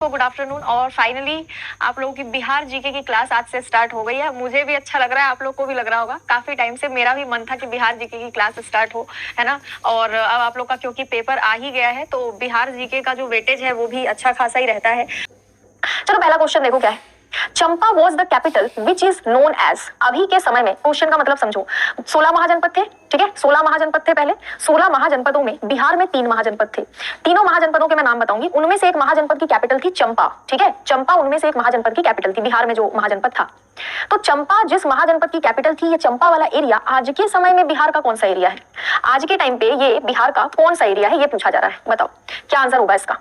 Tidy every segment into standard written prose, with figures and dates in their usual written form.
Good afternoon. और finally आप लोगों की बिहार जीके की क्लास आज से स्टार्ट हो गई है। मुझे भी अच्छा लग रहा है, आप लोग को भी लग रहा होगा। काफी टाइम से मेरा भी मन था कि बिहार जीके की क्लास स्टार्ट हो, है ना। और अब आप लोग का क्योंकि पेपर आ ही गया है तो बिहार जीके का जो वेटेज है वो भी अच्छा खासा ही रहता है। चलो पहला क्वेश्चन देखो क्या है। Champa was the capital which is known as. अभी के समय में क्वेश्चन का मतलब समझो। 16 महाजनपद थे, ठीक है, 16 महाजनपद थे पहले। 16 महाजनपदों में बिहार में 3 महाजनपद थे। तीनों महाजनपदों के मैं नाम बताऊंगी। उनमें से एक महाजनपद की कैपिटल थी चंपा, ठीक है। चंपा उनमें से एक महाजनपद की कैपिटल थी, बिहार में जो महाजनपद था। तो चंपा जिस महाजनपद की कैपिटल थी, ये चंपा वाला एरिया आज के समय में बिहार का कौन सा एरिया है? आज के टाइम पे ये बिहार का कौन सा एरिया है, ये पूछा जा रहा है। बताओ क्या आंसर होगा इसका।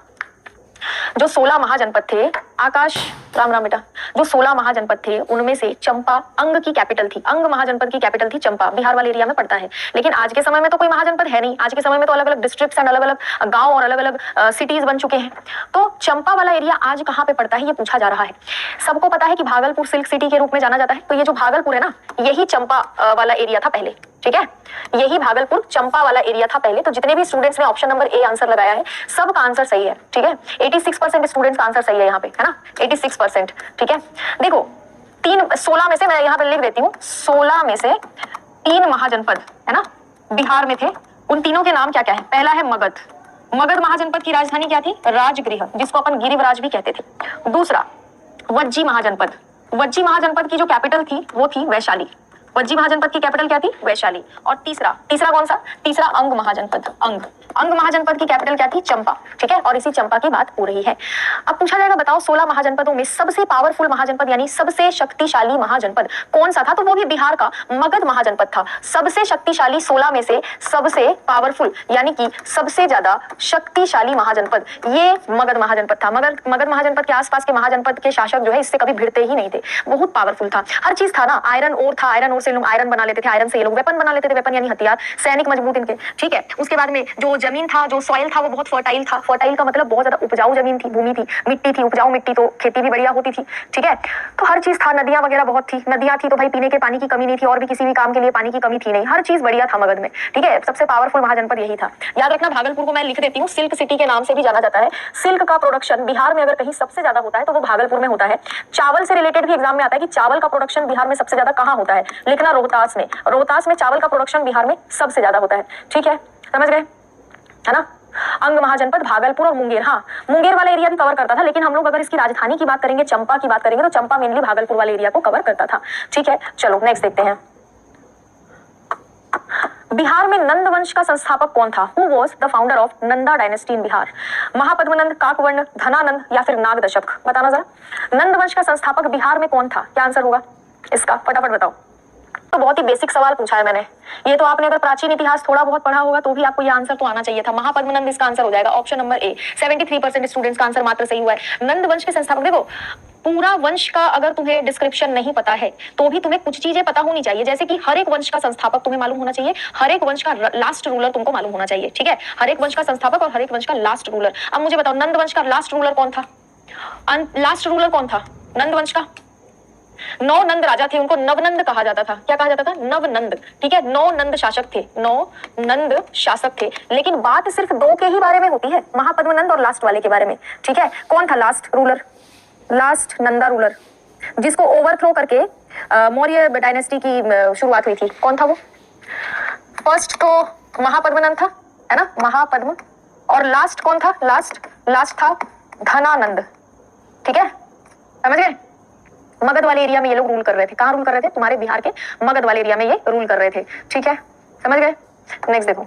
जो 16 महाजनपद थे, आकाश राम राम बेटा, जो 16 महाजनपद थे उनमें से चंपा अंग की कैपिटल थी। अंग महाजनपद की कैपिटल थी चंपा, बिहार वाले एरिया में पड़ता है। लेकिन आज के समय में तो कोई महाजनपद है नहीं। आज के समय में तो अलग अलग डिस्ट्रिक्ट्स एंड अलग अलग गांव और अलग अलग सिटीज बन चुके हैं। तो चंपा वाला एरिया आज कहाँ पे पड़ता है ये पूछा जा रहा है। सबको पता है कि भागलपुर सिल्क सिटी के रूप में जाना जाता है। तो ये जो भागलपुर है ना, यही चंपा वाला एरिया था पहले, ठीक है। यही भागलपुर चंपा वाला एरिया था पहले। तो जितने भी स्टूडेंट्स ने ऑप्शन नंबर ए आंसर लगाया है, सबका आंसर सही है, ठीक है। 86% स्टूडेंट्स का आंसर सही है यहाँ पे, है ना, 86%, ठीक है। देखो 16 में से मैं यहाँ पे लिख देती हूँ, 16 में से 3 महाजनपद, है ना, बिहार में थे। उन तीनों के नाम क्या क्या है? पहला है मगध। मगध महाजनपद की राजधानी क्या थी? राजगृह, जिसको अपन गिरिवराज भी कहते थे। दूसरा वज्जी महाजनपद। वज्जी महाजनपद की जो कैपिटल थी वो थी वैशाली। वज्जी महाजनपद की कैपिटल क्या थी? वैशाली। और तीसरा कौन सा? तीसरा अंग महाजनपद। अंग महाजनपद की कैपिटल क्या थी? चंपा, ठीक है। और इसी चंपा की बात हो रही है। अब पूछा जाएगा बताओ 16 महाजनपदों में सबसे पावरफुल महाजनपद यानी सबसे शक्तिशाली महाजनपद कौन सा था? तो वो भी बिहार का मगध महाजनपद था। सबसे शक्तिशाली 16 में से सबसे पावरफुल यानी कि सबसे ज्यादा शक्तिशाली महाजनपद ये मगध महाजनपद था। मगध महाजनपद के आसपास के महाजनपद के शासक जो है इससे कभी भिड़ते ही नहीं थे। बहुत पावरफुल था, हर चीज था ना। आयरन ओर था, आयरन ओर से लोग आयरन बना लेते थे, आयरन से ये लोग वेपन बना लेते थे, वेपन यानी हथियार, सैनिक मजबूत इनके, ठीक है। उसके बाद में जो जमीन था, जो सॉइल था वो बहुत फर्टाइल था। फर्टाइल का मतलब बहुत ज्यादा उपजाऊ जमीन थी, भूमि थी, मिट्टी थी, उपजाऊ मिट्टी, तो खेती भी बढ़िया होती थी, ठीक है। तो हर चीज था, नदियां वगैरह बहुत थी। नदियां थी तो भाई पीने के पानी की कमी नहीं थी, और भी किसी भी काम के लिए पानी की कमी थी नहीं। हर चीज बढ़िया था मगध में, ठीक है। सबसे पावरफुल महाजनपद यही था। याद रखना भागलपुर को मैं लिख देती हूँ, सिल्क सिटी के नाम से भी जाना जाता है। सिल्क का प्रोडक्शन बिहार में अगर कहीं सबसे ज्यादा होता है तो वो भागलपुर में होता है। चावल से रिलेटेड भी एग्जाम में आता है कि चावल का प्रोडक्शन बिहार में सबसे ज्यादा कहाँ होता है, लिखना रोहतास में। रोहतास में चावल का प्रोडक्शन बिहार में सबसे ज्यादा होता है, ठीक है, समझ गए, है ना। अंग महाजनपद भागलपुर और मुंगेर, हाँ मुंगेर वाला एरिया भी कवर करता था। लेकिन हम लोग अगर इसकी राजधानी की बात करेंगे, चंपा की बात करेंगे, तो चंपा मेनली भागलपुर वाले एरिया को कवर करता था, ठीक है। चलो नेक्स्ट देखते हैं। बिहार में नंद वंश का संस्थापक कौन था? Who was the founder of Nanda dynasty in Bihar? Mahapadmananda, Kakavarna, Dhanananda या फिर नागदशक? बताना जरा। नंद वंश का संस्थापक बिहार में कौन था? क्या आंसर होगा इसका? फटाफट बताओ। तो बहुत ही बेसिक सवाल पूछा है मैंने। ये तो आपने अगर प्राचीन इतिहास थोड़ा बहुत पढ़ा होगा तो भी आपको ये आंसर तो आना चाहिए था। महापद्मनंद इसका आंसर हो जाएगा, ऑप्शन नंबर ए। 73% स्टूडेंट्स का आंसर मात्र सही हुआ है। नंद वंश के संस्थापक, देखो पूरा वंश का अगर तुम्हें डिस्क्रिप्शन नहीं पता है तो भी तुम्हें कुछ चीजें पता होनी चाहिए। जैसे कि हर एक वंश का संस्थापक तुम्हें मालूम होना चाहिए, हर एक वंश का लास्ट रूलर तुमको मालूम होना चाहिए, ठीक है। हर एक वंश का संस्थापक और हर एक वंश का लास्ट रूलर। अब मुझे बताओ नंद वंश का लास्ट रूलर कौन था? लास्ट रूलर कौन था नंद वंश का? 9 नंद राजा थे, उनको नवनंद कहा जाता था। क्या कहा जाता था? नवनंद, ठीक है। 9 नंद शासक थे, 9 नंद शासक थे। लेकिन बात सिर्फ 2 के ही बारे में होती है, महापद्मनंद और लास्ट वाले के बारे में, ठीक है। कौन था last ruler? Last Nanda ruler जिसको ओवरथ्रो करके मौर्य डायनेस्टी की शुरुआत हुई थी, कौन था वो? फर्स्ट तो महापद्मनंद था, है ना, महापद्म। और लास्ट कौन था? लास्ट था धनानंद, ठीक है, समझ गए। मगध वाले एरिया में ये लोग रूल कर रहे थे। कहाँ रूल कर रहे थे? तुम्हारे बिहार के मगध वाले एरिया में ये रूल कर रहे थे, ठीक है, समझ गए। नेक्स्ट देखो,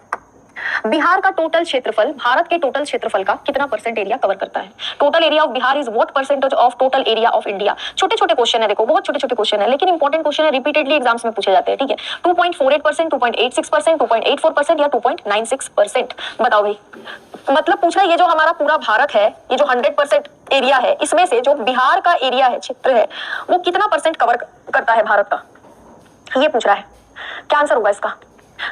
बिहार का टोटल क्षेत्रफल भारत के टोटल क्षेत्रफल का कितना % एरिया कवर करता है? Total area of Bihar is what % of total area of India? छोटे छोटे क्वेश्चन है, देखो बहुत छोटे छोटे क्वेश्चन है, लेकिन इंपॉर्टेंट क्वेश्चन है, रिपीटेडली एग्जाम्स में पूछे जाते हैं, ठीक है। 2.48%, 2.86%, 2.84% या 2.96%? बताओ भाई। मतलब पूछ रहा है ये जो हमारा पूरा भारत है, ये जो 100% एरिया है, इसमें से जो बिहार का एरिया है, क्षेत्र है, वो कितना % कवर करता है भारत का, ये पूछ रहा है। क्या आंसर होगा इसका?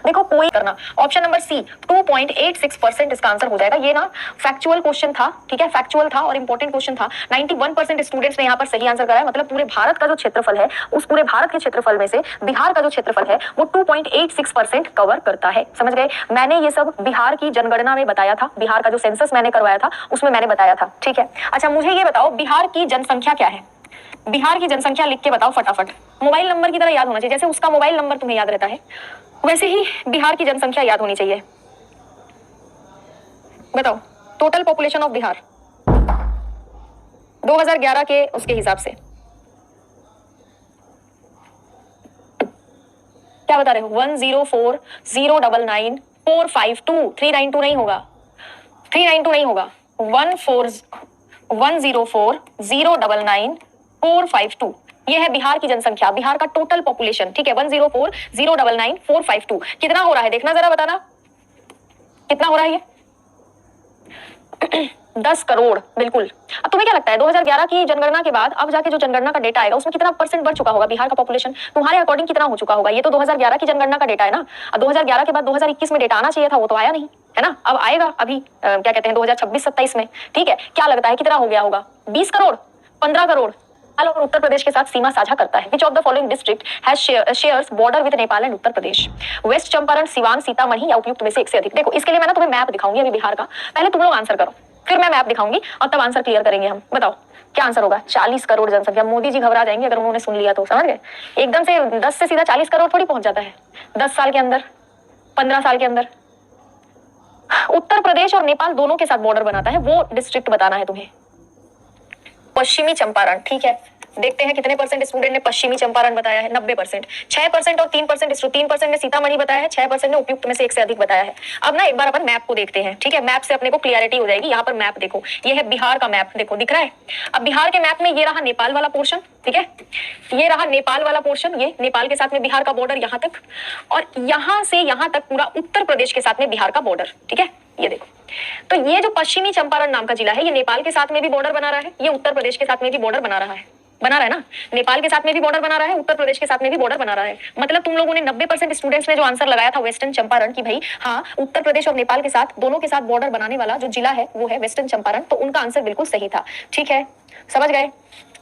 देखो कोई करना, ऑप्शन नंबर सी 2.86% इसका आंसर हो जाएगा। ये ना फैक्चुअल क्वेश्चन था, ठीक है, फैक्चुअल था और इंपॉर्टेंट क्वेश्चन था। 91% स्टूडेंट्स ने यहाँ पर सही आंसर कराया। मतलब पूरे भारत का जो क्षेत्रफल है, उस पूरे भारत के क्षेत्रफल में से बिहार का जो क्षेत्रफल है वो 2.86% कवर करता है। समझ गए? मैंने ये सब बिहार की जनगणना में बताया था, बिहार का जो सेंसस मैंने करवाया था उसमें मैंने बताया था, ठीक है। अच्छा मुझे ये बताओ बिहार की जनसंख्या क्या है? बिहार की जनसंख्या लिख के बताओ फटाफट। मोबाइल नंबर की तरह याद होना चाहिए, जैसे उसका मोबाइल नंबर तुम्हें याद रहता है वैसे ही बिहार की जनसंख्या याद होनी चाहिए। बताओ टोटल पॉपुलेशन ऑफ बिहार 2011 के उसके हिसाब से क्या बता रहे हो? 104099452 392 नहीं होगा, 392 नहीं होगा, 104099452 ये है बिहार की जनसंख्या, बिहार का टोटल पॉपुलेशन, ठीक है। 104099452 कितना हो रहा है देखना जरा, बताना कितना हो रहा है ये 10 करोड़, बिल्कुल। अब तुम्हें क्या लगता है 2011 की जनगणना के बाद अब जाके जो जनगणना का डेटा आएगा उसमें कितना परसेंट बढ़ चुका होगा बिहार का पॉपुलेशन? तुम्हारे अकॉर्डिंग कितना हो चुका होगा? ये तो 2011 की जनगणना का डेटा है ना। अब 2011 के बाद 2021 में डेटा आना चाहिए था, वो तो आया नहीं, है ना। अब आएगा अभी क्या कहते हैं 2026-27 में, ठीक है। क्या लगता है कितना हो गया होगा? 20 करोड़, 15 करोड़? और उत्तर प्रदेश के साथ सीमा साझा करता है। Which of the following district has shares border with Nepal and Uttar Pradesh? West Champaran, Siwan, Sitamarhi या उपयुक्त में से एक से अधिक? देखो इसके लिए मैं ना तुम्हें मैप दिखाऊंगी अभी बिहार का, पहले तुम लोग आंसर करो, फिर मैं मैप दिखाऊंगी और तब आंसर क्लियर करेंगे हम। बताओ क्या आंसर होगा? 40 करोड़ जनसंख्या। मोदी जी घबरा जाएंगे अगर उन्होंने सुन लिया तो, समझ गए? एकदम से 10 से सीधा 40 करोड़ थोड़ी पहुंच जाता है 10 साल के अंदर, 15 साल के अंदर। उत्तर प्रदेश और नेपाल दोनों के साथ बॉर्डर बनाता है, वो डिस्ट्रिक्ट बताना है तुम्हें। पश्चिमी चंपारण, ठीक है। देखते हैं कितने परसेंट स्टूडेंट ने पश्चिमी चंपारण बताया है। 90%। 6% और 3% 3% ने सीतामढ़ी बताया है, 6% ने उपयुक्त में से एक से अधिक बताया है। अब ना एक बार अपन मैप को देखते हैं, ठीक है। मैप से अपने को क्लियरिटी हो जाएगी। यहाँ पर मैप देखो, ये है बिहार का मैप, देखो दिख रहा है। अब बिहार के मैप में ये रहा नेपाल वाला पोर्शन, ठीक है, ये रहा नेपाल वाला पोर्शन, ये नेपाल के साथ में बिहार का बॉर्डर यहाँ तक, और यहाँ से यहाँ तक पूरा उत्तर प्रदेश के साथ में बिहार का बॉर्डर, ठीक है। ये देखो, तो ये जो पश्चिमी चंपारण नाम का जिला है ये नेपाल के साथ में भी बॉर्डर बना रहा है, ये उत्तर प्रदेश के साथ में भी बॉर्डर बना रहा है, बना रहा है ना। नेपाल के साथ में भी बॉर्डर बना रहा है, उत्तर प्रदेश के साथ में भी बॉर्डर बना रहा है। मतलब तुम लोगों ने 90% स्टूडेंट्स ने जो आंसर लगाया था वेस्टर्न चंपारण की, भाई हाँ उत्तर प्रदेश और नेपाल के साथ दोनों के साथ बॉर्डर बनाने वाला जो जिला है वो है वेस्टर्न चंपारण, तो उनका आंसर बिल्कुल सही था, ठीक है। समझ गए?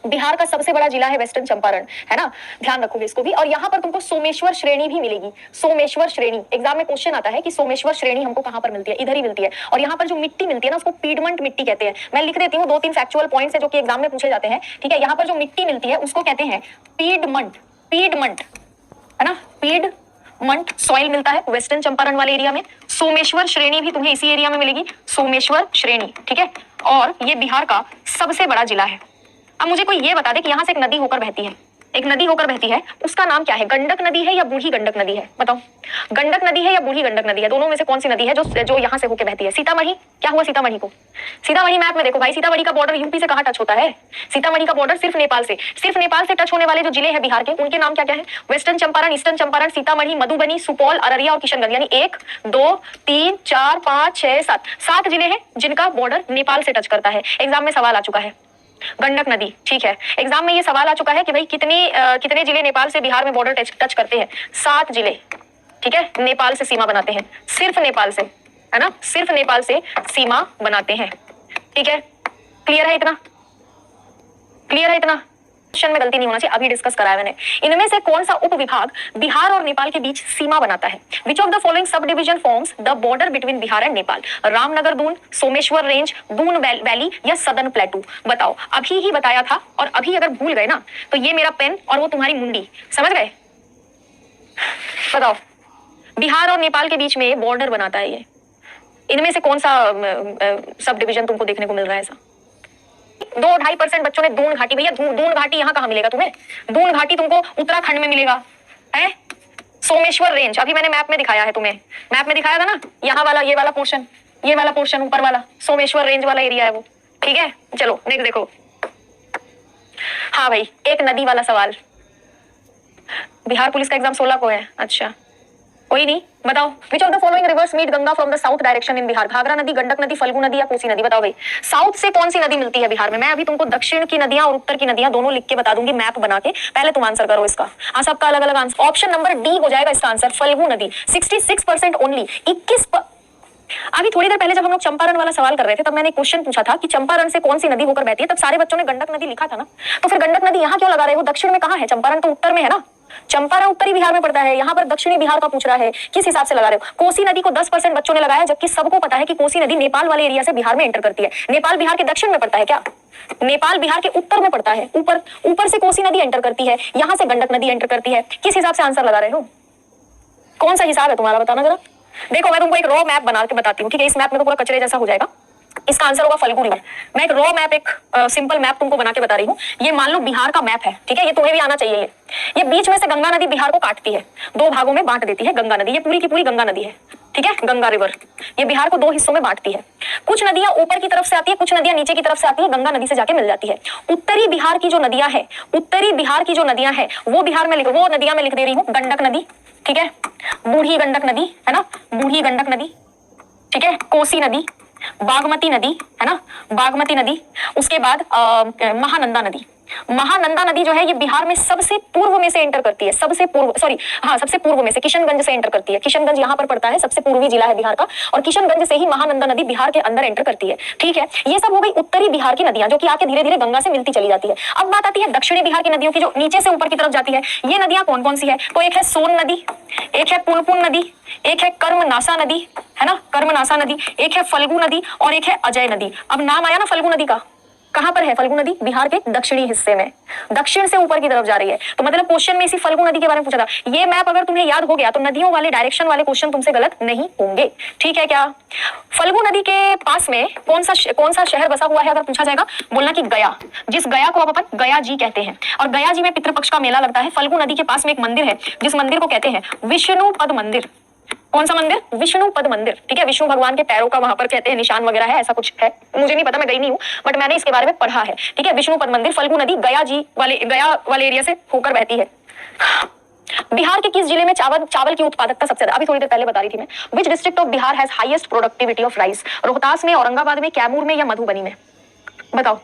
बिहार का सबसे बड़ा जिला है वेस्टर्न चंपारण, है ना, ध्यान रखोगे इसको भी। और यहाँ पर तुमको सोमेश्वर श्रेणी भी मिलेगी। सोमेश्वर श्रेणी एग्जाम में क्वेश्चन आता है कि सोमेश्वर श्रेणी हमको कहाँ पर मिलती है? इधर ही मिलती है। और यहाँ पर जो मिट्टी मिलती है ना उसको पीडमंट मिट्टी कहते हैं। मैं लिख देती हूँ 2-3 फैक्चुअल पॉइंट्स है जो कि एग्जाम में पूछे जाते हैं, ठीक है। यहाँ पर जो मिट्टी मिलती है उसको कहते हैं पीडमंट, पीडमंट, है ना, पीडमंट सॉइल मिलता है वेस्टर्न चंपारण वाले एरिया में। सोमेश्वर श्रेणी भी तुम्हें इसी एरिया में मिलेगी, सोमेश्वर श्रेणी, ठीक है। और ये बिहार का सबसे बड़ा जिला है। अब मुझे कोई ये बता दे कि यहाँ से एक नदी होकर बहती है, एक नदी होकर बहती है, उसका नाम क्या है? गंडक नदी है या बूढ़ी गंडक नदी है? बताओ, गंडक नदी है या बूढ़ी गंडक नदी है? दोनों में से कौन सी नदी है जो यहाँ से होकर बहती है? सीतामढ़ी। क्या हुआ सीतामढ़ी को? सीतामढ़ी मैप में देखो भाई, सीतामढ़ी का बॉर्डर यूपी से कहाँ टच होता है? सीतामढ़ी का बॉर्डर सिर्फ नेपाल से टच होने वाले जो जिले हैं बिहार के, उनके नाम क्या क्या है? वेस्टर्न चंपारण, ईस्टर्न चंपारण, सीतामढ़ी, मधुबनी, सुपौल, अररिया और किशनगंज। यानी 1 2 3 4 5 6 7 जिले हैं जिनका बॉर्डर नेपाल से टच करता है। एग्जाम में सवाल आ चुका है गंडक नदी, ठीक है। एग्जाम में ये सवाल आ चुका है कि भाई कितने जिले नेपाल से बिहार में बॉर्डर टच करते हैं? 7 जिले, ठीक है, नेपाल से सीमा बनाते हैं, सिर्फ नेपाल से, है ना, सिर्फ नेपाल से सीमा बनाते हैं, ठीक है। क्लियर है इतना? क्लियर है इतना? क्वेश्चन में गलती नहीं होना चाहिए, अभी डिस्कस कराया मैंने। इनमें से कौन सा उप विभाग बिहार और नेपाल के बीच सीमा बनाता है? विच of the following sub division forms the border between Bihar and Nepal? Ramnagar Doon, Someshwar range, Doon valley या सदर्न प्लेटू? बताओ, अभी ही बताया था और अभी अगर भूल गए ना तो ये मेरा पेन और वो तुम्हारी मुंडी, समझ गए? बताओ, बिहार और नेपाल के बीच में बॉर्डर बनाता है ये, इनमें से कौन सा सब डिविजन तुमको देखने को मिल रहा है ऐसा? 2-2.5% बच्चों ने दून घाटी, भैया दून घाटी यहाँ कहाँ मिलेगा तुम्हें? दून घाटी तुमको उत्तराखंड में मिलेगा, है। सोमेश्वर रेंज अभी मैंने मैप में दिखाया है तुम्हें, मैप में दिखाया था ना, यहाँ वाला ये वाला पोर्शन ऊपर वाला सोमेश्वर रेंज वाला एरिया है वो, ठीक है। चलो नेक्स्ट देखो। हाँ भाई, एक नदी वाला सवाल। बिहार पुलिस का एग्जाम 16 को है, अच्छा कोई नहीं, बताओ which of the following rivers meet Ganga from the south direction in Bihar? Ghaghara नदी, गंडक नदी, फल्गु नदी या कोसी नदी? बताओ भाई, साउथ से कौन सी नदी मिलती है बिहार में? मैं अभी तुमको दक्षिण की नदियां और उत्तर की नदियां दोनों लिख के बता दूंगी मैप बना के, पहले तुम आंसर करो इसका। हाँ, सबका अलग अलग आंसर। ऑप्शन नंबर डी हो जाएगा इसका आंसर, फल्गु नदी। 66% ओनली। 21 अभी थोड़ी देर पहले जब हम लोग चंपारण वाला सवाल कर रहे थे तब मैंने क्वेश्चन पूछा था कि चंपारण से कौन सी नदी होकर बहती है, तब सारे बच्चों ने गंडक नदी लिखा था ना, तो फिर गंडक नदी यहाँ क्यों लगा रहे हो? दक्षिण में कहाँ है? चंपारण तो उत्तर में है ना, चंपारण उत्तरी बिहार में पड़ता है, यहाँ पर दक्षिणी बिहार का पूछ रहा है, किस हिसाब से लगा रहे हो? कोसी नदी को 10% बच्चों ने लगाया, जबकि सबको पता है कि कोसी नदी नेपाल वाले एरिया से बिहार में एंटर करती है। नेपाल बिहार के दक्षिण में पड़ता है क्या? नेपाल बिहार के उत्तर में पड़ता है, ऊपर से कोसी नदी एंटर करती है, यहाँ से गंडक नदी एंटर करती है। किस हिसाब से आंसर लगा रहे हो? कौन सा हिसाब है तुम्हारा, बताना जरा। देखो मैं तुमको एक रॉ मैप बना के बताती हूँ, ठीक है? इस मैप में तो पूरा कचरे जैसा हो जाएगा, इसका आंसर होगा फल्गु रिवर। मैं एक रॉ मैप, एक सिंपल मैप तुमको बना के बता रही हूँ। ये मान लो बिहार का मैप है, ठीक है? ये तुम्हें भी आना चाहिए। ये बीच में से गंगा नदी बिहार को काटती है, दो भागों में बांट देती है गंगा नदी। ये पूरी की पूरी गंगा नदी है, ठीक है? गंगा रिवर ये बिहार को दो हिस्सों में बांटती है। कुछ नदियां ऊपर की तरफ से आती है, कुछ नदियां नीचे की तरफ से आती है, गंगा नदी से जाके मिल जाती है। उत्तरी बिहार की जो नदियां हैं, उत्तरी बिहार की जो नदियां हैं वो बिहार में वो नदियां मैं लिख दे रही हूँ। गंडक नदी, ठीक है? बूढ़ी गंडक नदी है ना, बूढ़ी गंडक नदी, ठीक है? कोसी नदी, बागमती नदी है ना, बागमती नदी। उसके बाद महानंदा नदी। महानंदा नदी जो है ये बिहार में सबसे पूर्व में से एंटर करती है, सबसे पूर्व में से किशनगंज से एंटर करती है। किशनगंज यहाँ पर पड़ता है, सबसे पूर्वी जिला है बिहार का, और किशनगंज से ही महानंदा नदी बिहार के अंदर एंटर करती है, ठीक है? ये सब हो गई उत्तरी बिहार की नदियां, जो कि आके धीरे धीरे गंगा से मिलती चली जाती है। अब बात आती है दक्षिणी बिहार की नदियों की, जो नीचे से ऊपर की तरफ जाती है। ये नदियां कौन कौन सी है? तो एक है सोन नदी, एक है पुनपुन नदी, एक है कर्मनासा नदी है ना, कर्मनासा नदी, एक है फल्गु नदी और एक है अजय नदी। अब नाम आया ना फल्गु नदी का, कहां पर है फल्गु नदी? बिहार के दक्षिणी हिस्से में, दक्षिण से ऊपर की तरफ जा रही है। तो मतलब क्वेश्चन में इसी फल्गु नदी के बारे में पूछा था। ये मैप अगर तुम्हें याद हो गया तो नदियों वाले डायरेक्शन वाले क्वेश्चन तुमसे गलत नहीं होंगे, ठीक है क्या? फल्गु नदी के पास में कौन सा शहर बसा हुआ है अगर पूछा जाएगा, बोलना कि गया। जिस गया को अब अपन गया जी कहते हैं, और गया जी में पितृपक्ष का मेला लगता है। फल्गु नदी के पास में एक मंदिर है जिस मंदिर को कहते हैं विष्णु पद मंदिर। कौन सा मंदिर? विष्णु पद मंदिर, ठीक है? विष्णु भगवान के पैरों का वहां पर कहते हैं निशान वगैरह है, ऐसा कुछ है, मुझे नहीं पता, मैं गई नहीं हूँ, बट मैंने इसके बारे में पढ़ा है, ठीक है? विष्णु पद मंदिर, फल्गु नदी गया वाले एरिया से होकर बहती है। बिहार के किस जिले में चावल की उत्पादकता सबसे ज्यादा? अभी थोड़ी देर पहले बता रही थी मैं। Which district of Bihar has highest productivity of rice? Rohtas में, औरंगाबाद में, कैमूर में या मधुबनी में? बताओ।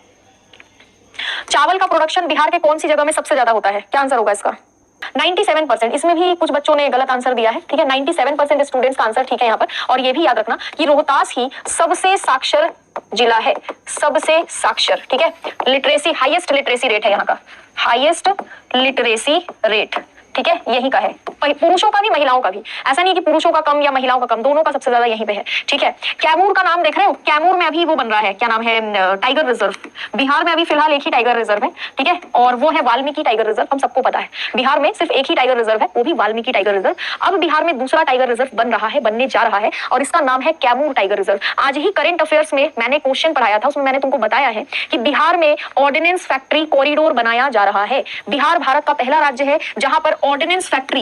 चावल का प्रोडक्शन बिहार के कौन सी जगह में सबसे ज्यादा होता है? क्या आंसर होगा इसका? 97%। इसमें भी कुछ बच्चों ने गलत आंसर दिया है, ठीक है? 97% स्टूडेंट्स का आंसर ठीक है यहाँ पर। और ये भी याद रखना कि रोहतास ही सबसे साक्षर जिला है, सबसे साक्षर, ठीक है? लिटरेसी, हाईएस्ट लिटरेसी रेट है यहाँ का, हाईएस्ट लिटरेसी रेट, ठीक है? यही का है, पुरुषों का भी महिलाओं का भी, ऐसा नहीं कि पुरुषों का कम या महिलाओं का कम, दोनों का सबसे ज्यादा यहीं पे है, ठीक है? कैमूर का नाम देख रहे हो? कैमूर में अभी वो बन रहा है, क्या नाम है, टाइगर रिजर्व। बिहार में अभी फिलहाल एक ही टाइगर रिजर्व है, ठीक है? और वो है वाल्मीकि टाइगर रिजर्व। हम सबको पता है बिहार में सिर्फ एक ही टाइगर रिजर्व है, वो भी वाल्मीकि टाइगर रिजर्व। अब बिहार में दूसरा टाइगर रिजर्व बन रहा है, बनने जा रहा है, और इसका नाम है कैमूर टाइगर रिजर्व। आज ही करंट अफेयर्स में मैंने क्वेश्चन पढ़ाया था, उसमें मैंने तुमको बताया है कि बिहार में ऑर्डिनेंस फैक्ट्री कॉरिडोर बनाया जा रहा है। बिहार भारत का पहला राज्य है जहां पर ऑर्डिनेंस फैक्ट्री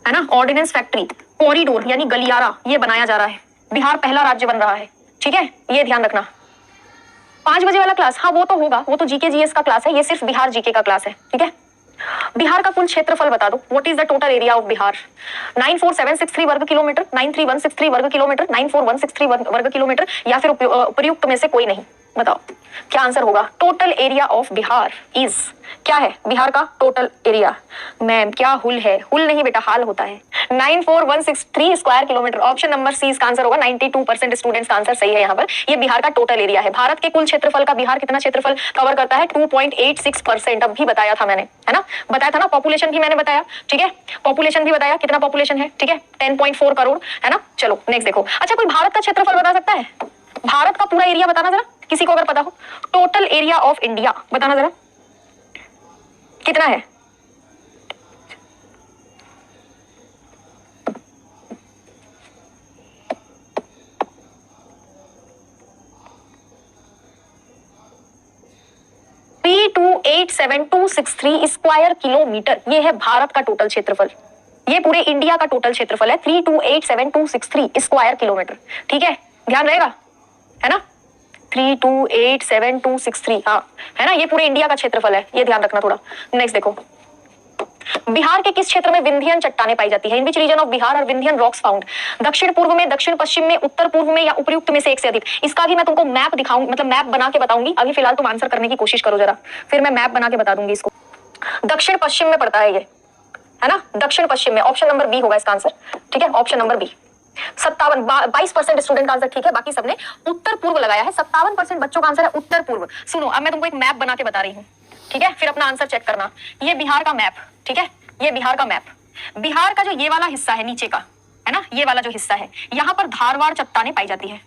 है ना, ऑर्डिनेंस फैक्ट्री कॉरिडोर यानी गलियारा ये बनाया जा रहा है। बिहार पहला राज्य बन रहा है, ठीक है? ये ध्यान रखना। 5 बजे वाला क्लास, हाँ वो तो होगा, वो तो जीके जीएस का क्लास है, ये सिर्फ बिहार जीके का क्लास है, ठीक है? बिहार का कुल क्षेत्रफल बता दो, what is the total area of Bihar? 94763 वर्ग किलोमीटर, 93163 वर्ग किलोमीटर, 94163 वर्ग किलोमीटर, या फिर उपयुक्त में से कोई नहीं? बताओ क्या आंसर होगा? Total area of Bihar is, क्या है बिहार का टोटल एरिया? मैम क्या हुल है? हुल नहीं बेटा, हाल होता है। 94163 square kilometre. Option number C इसका आंसर होगा। 92% स्टूडेंट्स का आंसर सही है यहाँ पर। ये बिहार का टोटल एरिया है। भारत के कुल क्षेत्रफल का बिहार कितना क्षेत्रफल कवर करता है? 2.86%। अब भी बताया था मैंने, है ना, बताया था ना। पॉपुलेशन भी मैंने बताया, ठीक है, पॉपुलेशन भी बताया, कितना पॉपुलेशन है, ठीक है, 10.4 करोड़, है ना। चलो नेक्स्ट देखो। अच्छा कोई भारत का क्षेत्रफल बता सकता है? भारत का पूरा एरिया बताना जरा, किसी को अगर पता हो। टोटल एरिया ऑफ इंडिया बताना जरा कितना है? $3287263 स्क्वायर किलोमीटर। ये है भारत का टोटल क्षेत्रफल। ये पूरे इंडिया का टोटल क्षेत्रफल है 3287263 स्क्वायर किलोमीटर। ठीक है, ध्यान रहेगा, है ना। 3287263, हाँ, है ना। ये पूरे इंडिया का क्षेत्रफल है, ये ध्यान रखना थोड़ा। नेक्स्ट देखो, बिहार के किस क्षेत्र में विंध्यन चट्टानें पाई जाती है? इन विच रीजन ऑफ बिहार और विंध्यन रॉक्स फाउंड? दक्षिण पूर्व में, दक्षिण पश्चिम में, उत्तर पूर्व में या उपयुक्त में से एक से अधिक? इसका भी मैं तुमको मैप दिखाऊंगी, मतलब मैप बना के बताऊंगी। अभी फिलहाल तुम आंसर करने की कोशिश करो जरा, फिर मैं मैप बना के बता दूंगी इसको। दक्षिण पश्चिम में पड़ता है ये, है ना, दक्षिण पश्चिम में। ऑप्शन नंबर बी होगा इसका आंसर, ठीक है, ऑप्शन नंबर बी। 22% स्टूडेंट का आंसर ठीक है, बाकी सबने उत्तर पूर्व लगाया है। 57% बच्चों का आंसर है उत्तर पूर्व। सुनो, अब मैं तुमको एक मैप बना के बता रही हूँ, ठीक है, फिर अपना आंसर चेक करना। ये बिहार का मैप, ठीक है, ये बिहार का मैप। बिहार का जो ये वाला हिस्सा है नीचे का, है ना, ये वाला जो हिस्सा है, यहाँ पर धारवाड़ चट्टानें पाई जाती है।